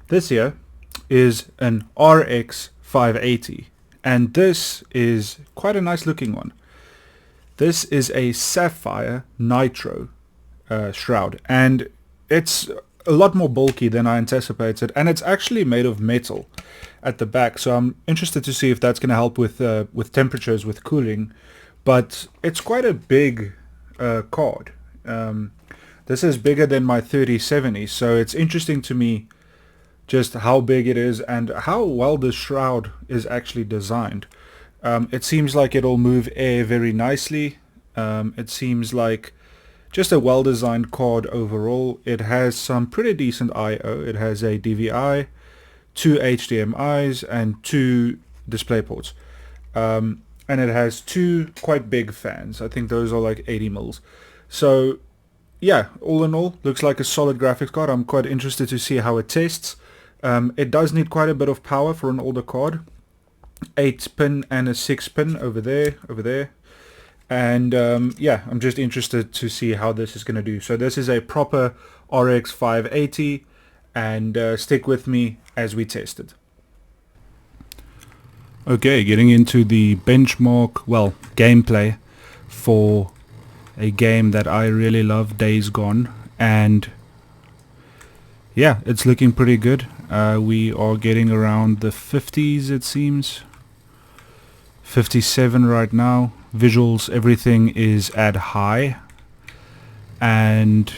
This here is an RX580, and this is quite a nice looking one. This is a sapphire nitro shroud, and it's a lot more bulky than I anticipated, and it's actually made of metal at the back, so I'm interested to see if that's going to help with temperatures, with cooling. But it's quite a big card. This is bigger than my 3070, so it's interesting to me just how big it is and how well this shroud is actually designed. It seems like it'll move air very nicely. It seems like just a well-designed card overall. It has some pretty decent I/O. It has a DVI, 2 HDMIs, and 2 display ports. And it has 2 quite big fans. I think those are like 80 mils. So yeah, all in all, looks like a solid graphics card. I'm quite interested to see how it tests. It does need quite a bit of power for an older card. 8-pin and a 6-pin over there. And yeah, I'm just interested to see how this is going to do. So this is a proper RX 580, and stick with me as we test it. Okay, getting into the benchmark, well, gameplay for a game that I really love, Days Gone, and yeah, it's looking pretty good. We are getting around the 50s, it seems. 57 right now. Visuals, everything is at high, and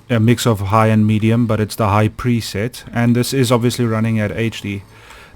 a mix of high and medium, but it's the high preset, and this is obviously running at HD.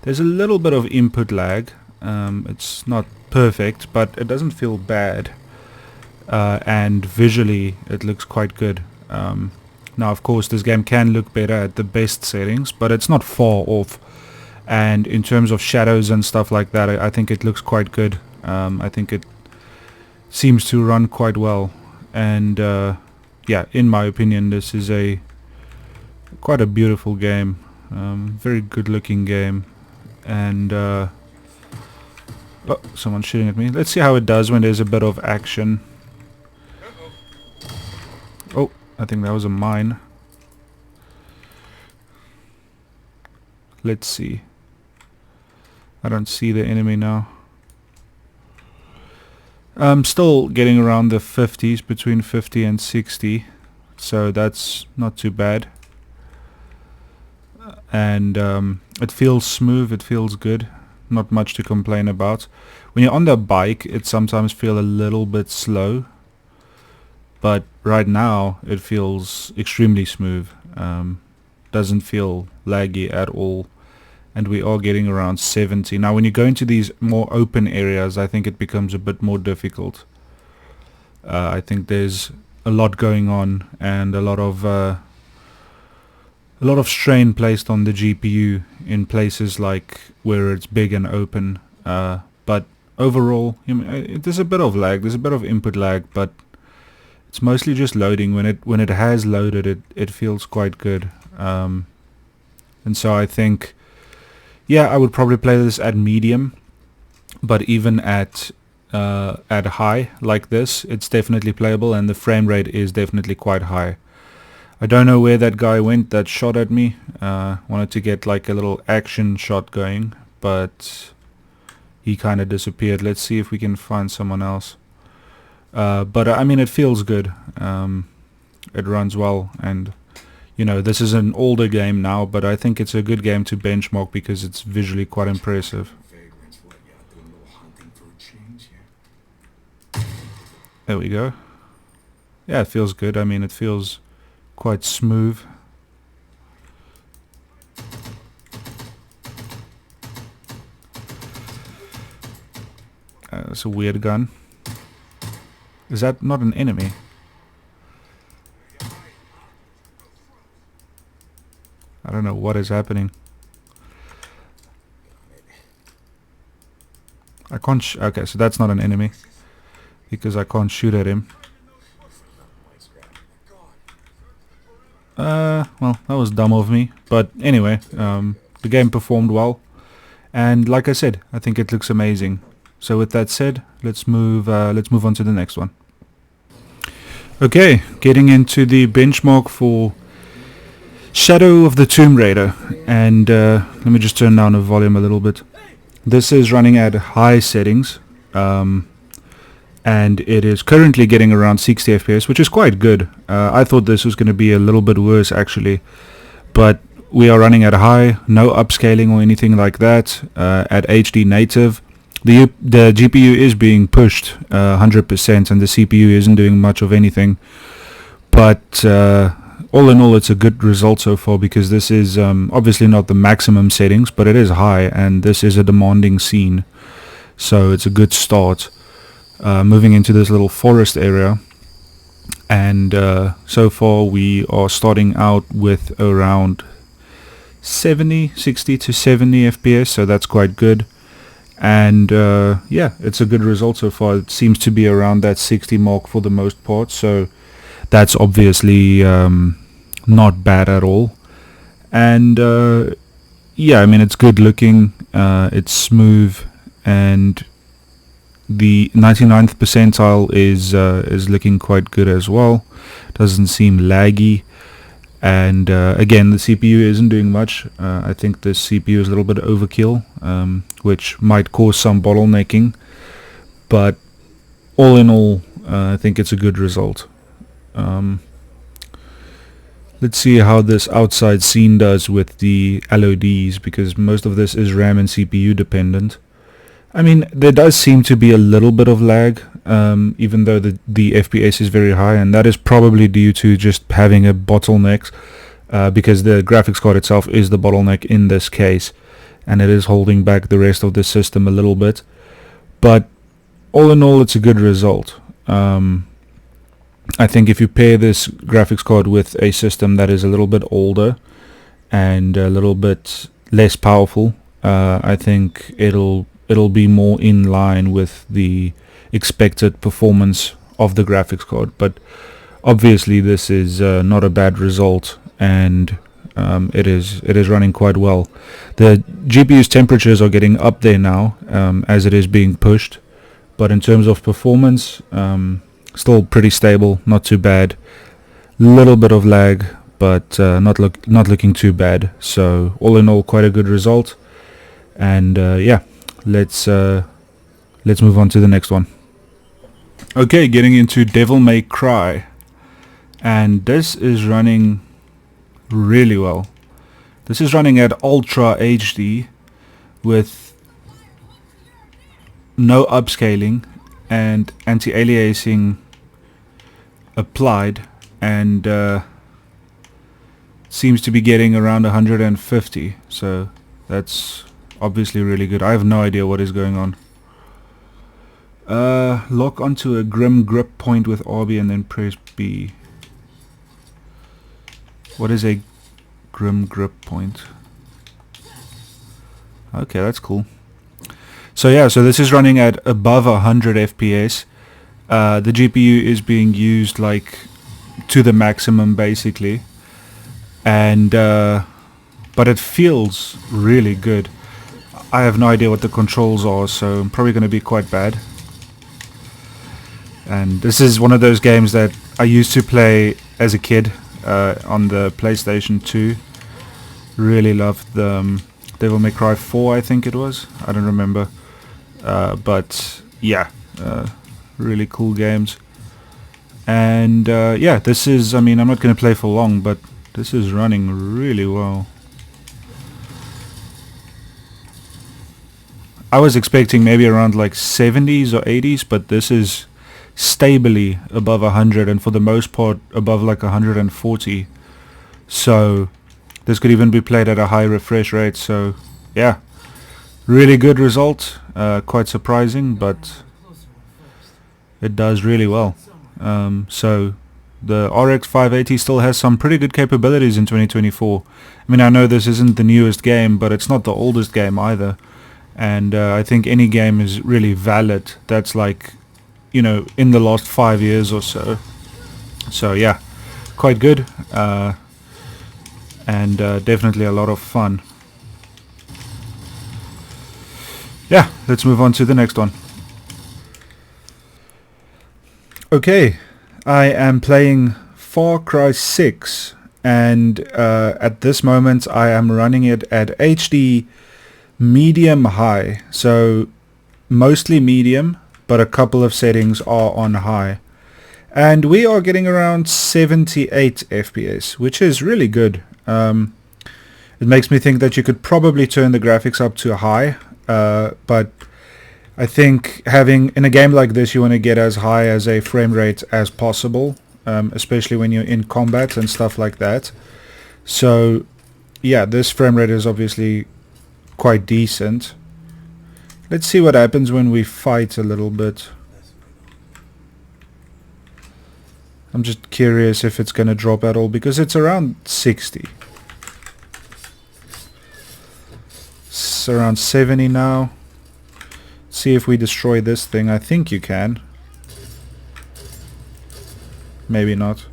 There's a little bit of input lag. It's not perfect, but it doesn't feel bad, and visually it looks quite good. Now of course this game can look better at the best settings, but it's not far off, and in terms of shadows and stuff like that, I think it looks quite good. I think it seems to run quite well, and yeah, in my opinion, this is quite a beautiful game, very good looking game, and oh, someone's shooting at me. Let's see how it does when there's a bit of action. Oh, I think that was a mine. Let's see. I don't see the enemy now. I'm still getting around the 50s, between 50 and 60, so that's not too bad. And it feels smooth, it feels good, not much to complain about. When you're on the bike, it sometimes feels a little bit slow, but right now it feels extremely smooth. Doesn't feel laggy at all. And we are getting around 70. Now when you go into these more open areas, I think it becomes a bit more difficult. I think there's a lot going on, and a lot of strain placed on the GPU in places like where it's big and open. But overall, there's a bit of lag, there's a bit of input lag, but it's mostly just loading. When it has loaded, it feels quite good. And so I think, yeah, I would probably play this at medium, but even at high like this, it's definitely playable, and the frame rate is definitely quite high. I don't know where that guy went that shot at me. Wanted to get like a little action shot going, but he kind of disappeared. Let's see if we can find someone else. But I mean, it feels good. It runs well, and you know, this is an older game now, but I think it's a good game to benchmark because it's visually quite impressive. There we go. Yeah, it feels good. I mean, it feels quite smooth. That's a weird gun. Is that not an enemy? I don't know what is happening. I can't okay, so that's not an enemy, because I can't shoot at him. Well, that was dumb of me, but anyway, the game performed well, and like I said, I think it looks amazing. So with that said, let's move on to the next one. Okay, getting into the benchmark for Shadow of the Tomb Raider, and let me just turn down the volume a little bit. This is running at high settings, and it is currently getting around 60 FPS, which is quite good. I thought this was going to be a little bit worse actually, but we are running at high, no upscaling or anything like that, at HD native. The GPU is being pushed 100% and the CPU isn't doing much of anything, but all in all it's a good result so far, because this is obviously not the maximum settings, but it is high and this is a demanding scene, so it's a good start. Moving into this little forest area, and so far we are starting out with around 60 to 70 FPS, so that's quite good. And yeah, it's a good result so far. It seems to be around that 60 mark for the most part, so that's obviously not bad at all. And yeah, I mean, it's good looking, it's smooth, and the 99th percentile is looking quite good as well. Doesn't seem laggy. And again, the CPU isn't doing much. I think the CPU is a little bit overkill, which might cause some bottlenecking, but all in all, I think it's a good result. Let's see how this outside scene does with the LODs, because most of this is RAM and CPU dependent. I mean, there does seem to be a little bit of lag, even though the FPS is very high, and that is probably due to just having a bottleneck, because the graphics card itself is the bottleneck in this case, and it is holding back the rest of the system a little bit. But all in all, it's a good result. I think if you pair this graphics card with a system that is a little bit older and a little bit less powerful, I think it'll be more in line with the expected performance of the graphics card. But obviously this is not a bad result, and it is running quite well. The GPU's temperatures are getting up there now, as it is being pushed, but in terms of performance, still pretty stable, not too bad. Little bit of lag, but not looking too bad. So all in all, quite a good result. And yeah, let's move on to the next one. Okay, getting into Devil May Cry, and this is running really well. This is running at Ultra HD with no upscaling and anti-aliasing applied, and seems to be getting around 150, so that's obviously really good. I have no idea what is going on. Lock onto a grim grip point with RB and then press B. What is a grim grip point? Okay, that's cool. So yeah, so this is running at above 100 FPS. The GPU is being used like to the maximum basically, and but it feels really good. I have no idea what the controls are, so I'm probably going to be quite bad. And this is one of those games that I used to play as a kid on the PlayStation 2. Really loved the Devil May Cry 4, I think it was. I don't remember. But yeah, really cool games. And yeah, this is, I mean, I'm not going to play for long, but this is running really well. I was expecting maybe around like 70s or 80s, but this is stably above 100, and for the most part above like 140. So this could even be played at a high refresh rate. So yeah, really good result. Quite surprising, but it does really well. So the RX580 still has some pretty good capabilities in 2024. I mean, I know this isn't the newest game, but it's not the oldest game either. And I think any game is really valid that's like, you know, in the last 5 years or so. So yeah, quite good, and definitely a lot of fun. Yeah, let's move on to the next one. Okay, I am playing Far Cry 6, and at this moment I am running it at HD medium high, so mostly medium, but a couple of settings are on high. And we are getting around 78 FPS, which is really good. It makes me think that you could probably turn the graphics up to high, but I think in a game like this you want to get as high as a frame rate as possible, especially when you're in combat and stuff like that. So yeah, this frame rate is obviously quite decent. Let's see what happens when we fight a little bit. I'm just curious if it's gonna drop at all, because it's around 60. It's around 70 now. See if we destroy this thing. I think you can. Maybe not.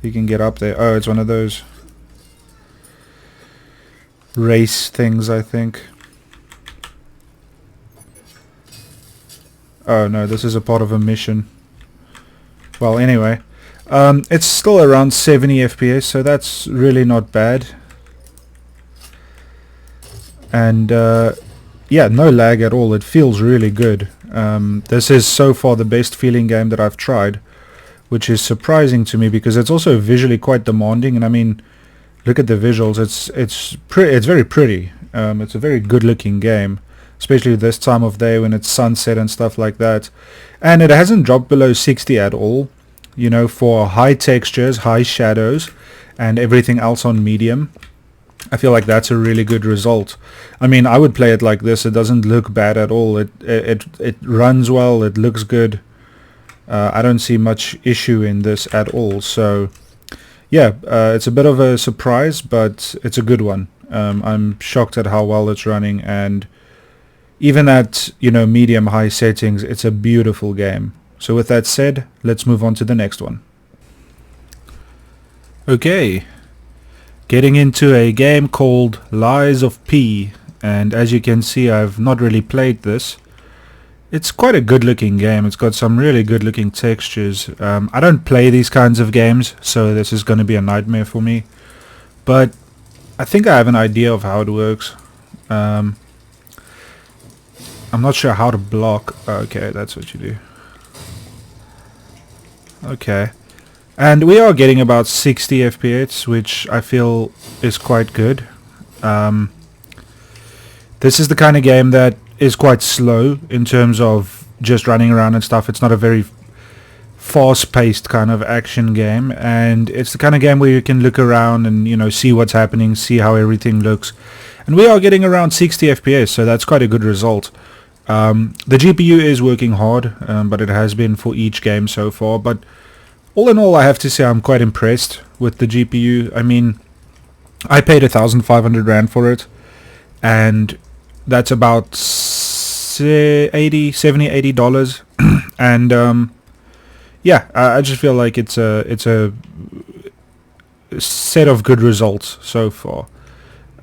You can get up there. Oh, it's one of those race things, I think. Oh no, this is a part of a mission. Well, anyway, it's still around 70 FPS, so that's really not bad. And yeah, no lag at all. It feels really good. This is so far the best feeling game that I've tried, which is surprising to me because it's also visually quite demanding. And I mean, look at the visuals. It's very pretty. It's a very good looking game, especially this time of day when it's sunset and stuff like that. And it hasn't dropped below 60 at all, you know, for high textures, high shadows, and everything else on medium. I feel like that's a really good result. I mean, I would play it like this. It doesn't look bad at all. It runs well. It looks good. I don't see much issue in this at all. So yeah, it's a bit of a surprise, but it's a good one. I'm shocked at how well it's running, and even at, you know, medium high settings, it's a beautiful game. So with that said, let's move on to the next one. Okay, getting into a game called Lies of P, and as you can see, I've not really played this. It's quite a good looking game. It's got some really good looking textures. I don't play these kinds of games, so this is going to be a nightmare for me, but I think I have an idea of how it works. I'm not sure how to block. Okay, that's what you do. Okay, and we are getting about 60 FPS, which I feel is quite good. This is the kind of game that is quite slow in terms of just running around and stuff. It's not a very fast-paced kind of action game, and it's the kind of game where you can look around and, you know, see what's happening, see how everything looks. And we are getting around 60 FPS, so that's quite a good result. The GPU is working hard, but it has been for each game so far. But all in all, I have to say I'm quite impressed with the GPU. I mean, I paid 1,500 Rand for it, and that's about $80 and yeah, I just feel like it's a set of good results so far.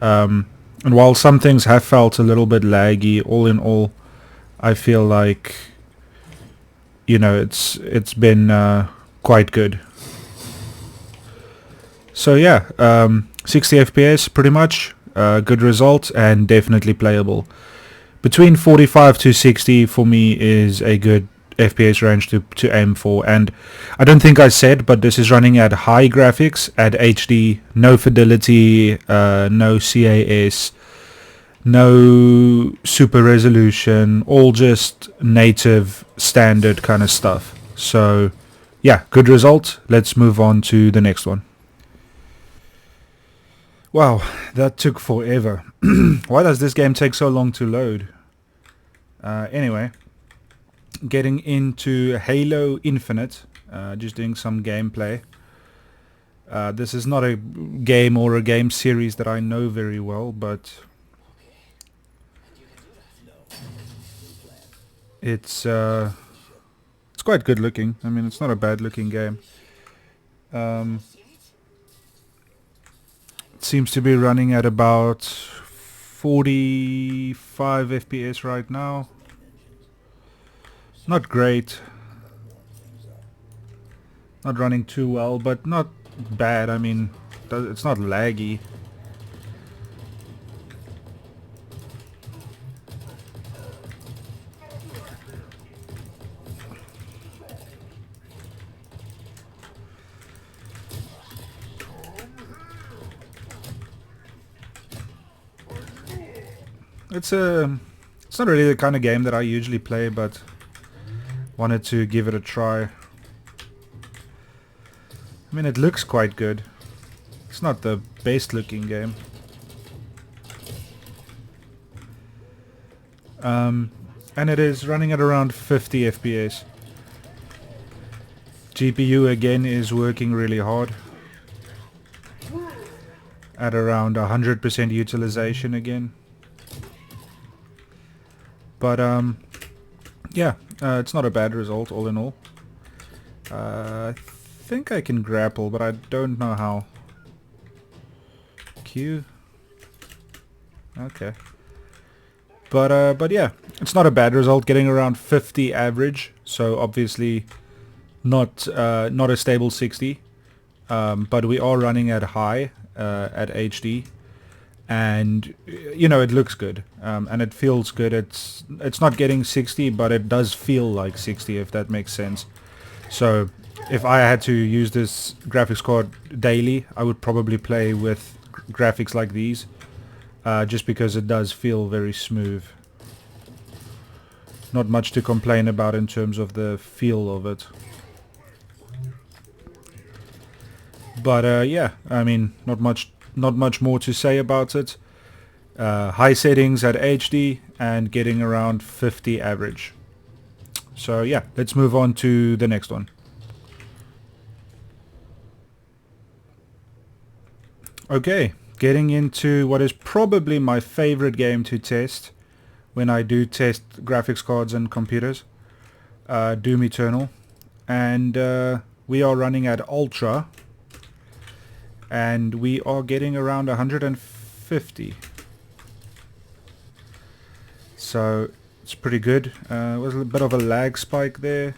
And while some things have felt a little bit laggy, all in all, I feel like, you know, it's been quite good. So yeah, 60 FPS pretty much, good result and definitely playable. Between 45 to 60 for me is a good FPS range to aim for. And I don't think I said, but this is running at high graphics, at HD, no fidelity, no CAS, no super resolution, all just native standard kind of stuff. So yeah, good result. Let's move on to the next one. Wow, that took forever. Why does this game take so long to load? Anyway, getting into Halo Infinite, just doing some gameplay. This is not a game or a game series that I know very well, but it's quite good looking. I mean, it's not a bad looking game. It seems to be running at about 45 FPS right now. Not great. Not running too well, but not bad. I mean, it's not laggy. It's not really the kind of game that I usually play, but wanted to give it a try. I mean, it looks quite good. It's not the best looking game. And it is running at around 50 FPS. GPU again is working really hard. At around 100% utilization again. But yeah, it's not a bad result all in all. I think I can grapple, but I don't know how. Q. Okay. But yeah, it's not a bad result. Getting around 50 average, so obviously not a stable 60. But we are running at high at HD. And you know, it looks good, and it feels good. It's not getting 60, but it does feel like 60, if that makes sense. So if I had to use this graphics card daily, I would probably play with graphics like these, just because it does feel very smooth. Not much to complain about in terms of the feel of it. But yeah, I mean, not much more to say about it. High settings at HD and getting around 50 average. So yeah, let's move on to the next one. Okay, getting into what is probably my favorite game to test when I do test graphics cards and computers. Doom Eternal. And we are running at Ultra. And we are getting around 150. So it's pretty good. It was a bit of a lag spike there.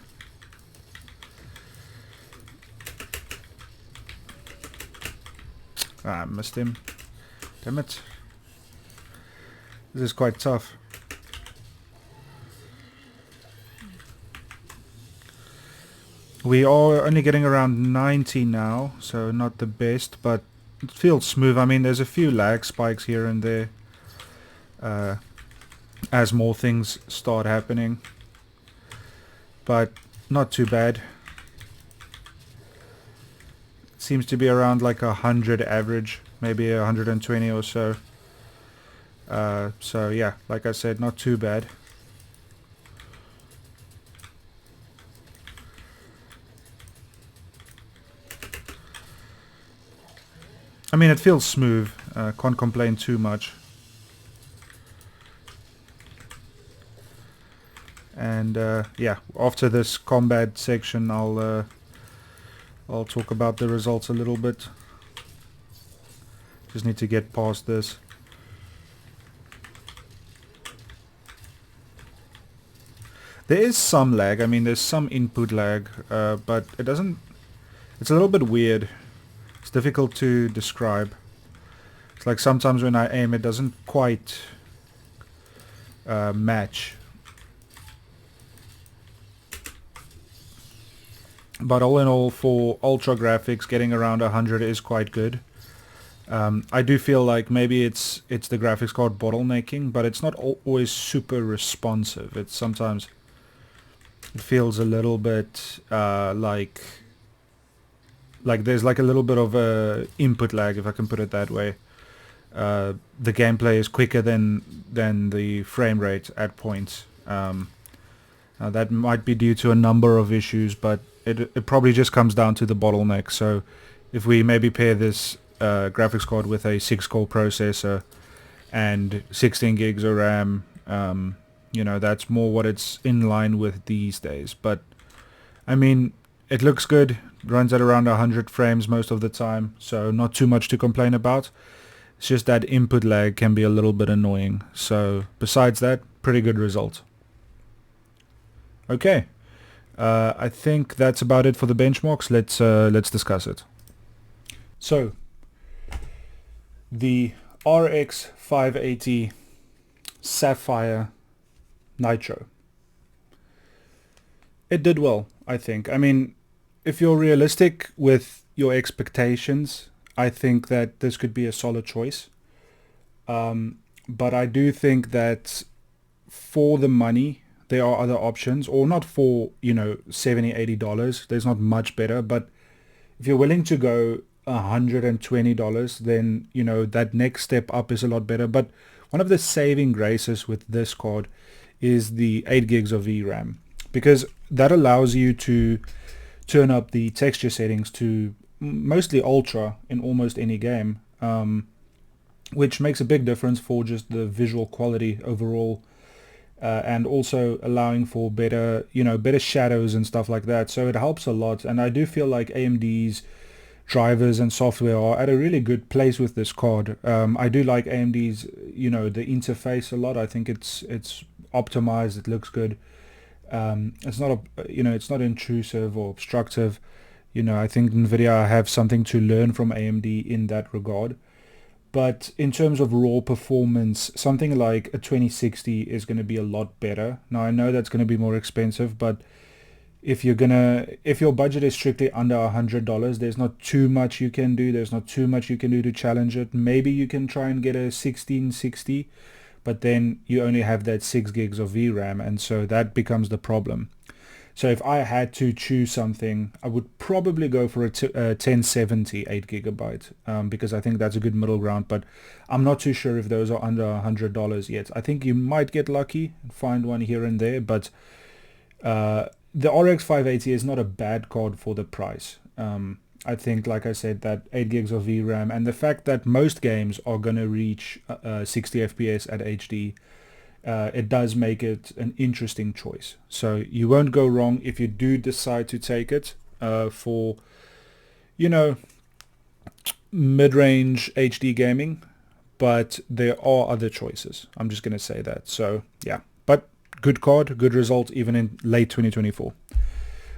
I missed him. Damn it. This is quite tough. We are only getting around 90 now, so not the best, but it feels smooth. I mean, there's a few lag spikes here and there as more things start happening, but not too bad. It seems to be around like 100 average, maybe 120 or so. So yeah, like I said, not too bad. I mean, it feels smooth. Can't complain too much. And yeah, after this combat section, I'll talk about the results a little bit. Just need to get past this. There is some lag. I mean, there's some input lag, but it doesn't. It's a little bit weird. It's difficult to describe. It's like sometimes when I aim, it doesn't quite match. But all in all, for ultra graphics, getting around 100 is quite good. I do feel like maybe it's the graphics card bottlenecking, but it's not always super responsive. It's sometimes it feels a little bit like there's like a little bit of a input lag, if I can put it that way. The gameplay is quicker than the frame rate at points. That might be due to a number of issues, but it probably just comes down to the bottleneck. So if we maybe pair this graphics card with a 6-core processor and 16 gigs of RAM, you know, that's more what it's in line with these days. But I mean, it looks good. Runs at around 100 frames most of the time, so not too much to complain about. It's just that input lag can be a little bit annoying. So besides that, pretty good result. Okay, I think that's about it for the benchmarks. Let's discuss it. So the RX580 Sapphire Nitro, it did well, I think. I mean, if you're realistic with your expectations, I think that this could be a solid choice. But I do think that for the money, there are other options, or not for, $70-$80. There's not much better, but if you're willing to go $120, then, that next step up is a lot better. But one of the saving graces with this card is the 8 gigs of VRAM, because that allows you to turn up the texture settings to mostly ultra in almost any game, which makes a big difference for just the visual quality overall, and also allowing for better shadows and stuff like that. So it helps a lot, and I do feel like AMD's drivers and software are at a really good place with this card. I do like AMD's the interface a lot. I think it's optimized, it looks good. It's not it's not intrusive or obstructive. I think Nvidia have something to learn from AMD in that regard. But in terms of raw performance, something like a 2060 is going to be a lot better. Now I know that's going to be more expensive, but if your budget is strictly under $100, there's not too much you can do. There's not too much you can do to challenge it. Maybe you can try and get a 1660, but then you only have that 6 gigs of VRAM, and so that becomes the problem. So if I had to choose something, I would probably go for a 1070 8 gigabyte, because I think that's a good middle ground, but I'm not too sure if those are under $100 yet. I think you might get lucky and find one here and there, but the RX580 is not a bad card for the price. I think, like I said, that 8 gigs of VRAM and the fact that most games are going to reach 60 FPS at HD, it does make it an interesting choice. So you won't go wrong if you do decide to take it for, mid-range HD gaming, but there are other choices. I'm just going to say that. So yeah, but good card, good result even in late 2024.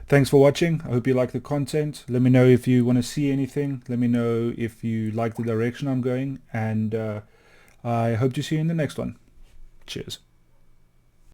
Thanks for watching. I hope you like the content. Let me know if you want to see anything. Let me know if you like the direction I'm going, and I hope to see you in the next one. Cheers.